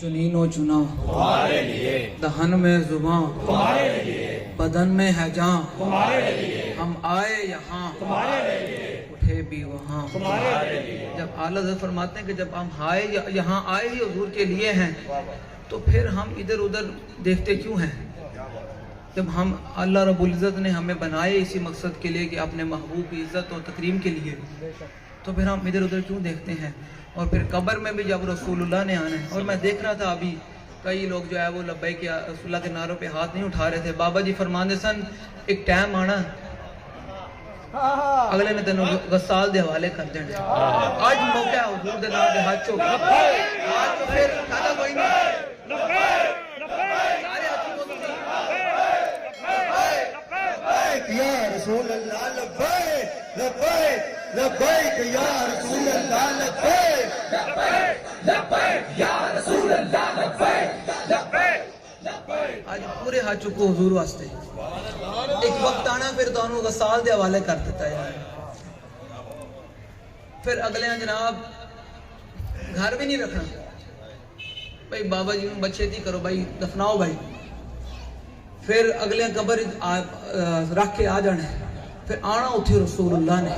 चुनीनो चुना तुम्हारे लिए, दहन में जुबां तुम्हारे लिए, बदन में है जान तुम्हारे लिए, हम आए यहाँ तुम्हारे लिए, उठे भी वहाँ। तुम्हारे लिए। जब आला हज़रत फरमाते हैं कि जब हम यहाँ आए ही हुजूर के लिए हैं, तो फिर हम इधर उधर देखते क्यों हैं? जब हम अल्लाह रब्बुल इज़्ज़त ने हमें बनाए इसी मकसद के लिए कि अपने महबूब की इज़्ज़त और तकरीम के लिए, तो फिर हम इधर उधर क्यों देखते हैं? और फिर कब्र में भी जब रसूलुल्लाह ने आना है, और मैं देख रहा था अभी कई लोग जो है वो लब्बैक या रसूलुल्लाह के नारों पे हाथ नहीं उठा रहे थे। बाबा जी फरमाते सन एक टाइम आना अगले ने तेन गसाल दे हवाले कर देने। आज मौका है हुजूर दे नाम दे हाथ चुक आज तो फिर ज्यादा कोई नहीं या रसूल अल्लाह लब्बैक लब्बैक लब्बैक या रसूल अल्लाह लब्बैक लब्बैक या रसूल अल्लाह, लब्बैक लब्बैक लब्बैक। आज पूरे हाथ चुको हुजूर वास्ते। एक वक्त आना फिर दोनों गसाल दे हवाले कर देता है। फिर अगले जनाब घर भी नहीं रखना भाई, बाबा जी में बच्चे थी करो भाई, दफनाओ भाई। फिर अगले कबर रख के आ जाना, फिर आना उठे रसूलुल्लाह ने,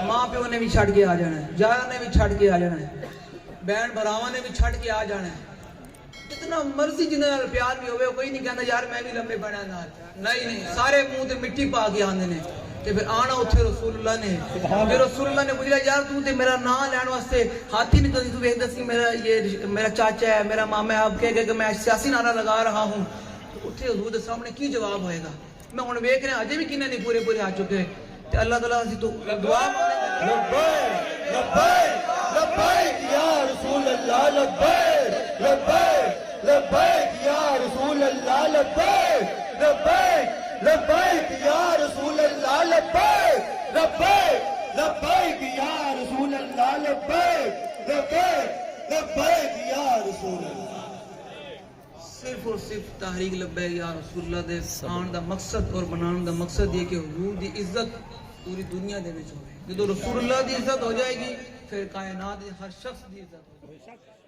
माँ प्यो ने भी छड़ के आ जाना है, यार ने भी छड़ के आ जाना है, बहन भरावां ने भी छड़ के आ जाना है। जितना मर्जी जिन्हें नाल प्यार भी होवे, कोई नहीं कहता यार मैं भी लंबे बना नाल, नहीं नहीं, सारे मुंह ते मिट्टी पा के आंदे ने। ते फिर आना उठे रसूलुल्लाह ने, फिर रसूलुल्लाह ने पूछा यार तू ते मेरा नाम लैण वास्ते हाथी नहीं कदी, तू वेख दसी मेरा ये मेरा चाचा है, मेरा मामा है, अब कह के मैं सियासी नारा लगा रहा हूँ। उत्थे हुजूर दे सामने की जवाब होएगा? मैं हुण वेख रहा अजे भी किन्ने नहीं पूरे पूरे आ चुके ते अल्लाह ताला असीं तो दुआ लब्बैक लब्बैक लब्बैक या रसूल अल्लाह लब्बैक लब्बैक लब्बैक या रसूल अल्लाह लब्बैक लब्बैक लब्बैक या रसूल अल्लाह लब्बैक लब्बैक लब्बैक या रसूल अल्लाह लब्बैक लब्बैक लब्बैक या रसूल अल्लाह। सिर्फ और सिर्फ तहरीक लब्बैक या रसूलुल्लाह दे आन दा मकसद और बनाने दा मकसद ये कि हुजूर दी इज्जत पूरी दुनिया दे विच होवे। जदों रसूलुल्लाह दी इज्जत हो जाएगी फिर कायनात दे हर शख्स दी इज्जत हो जाएगी।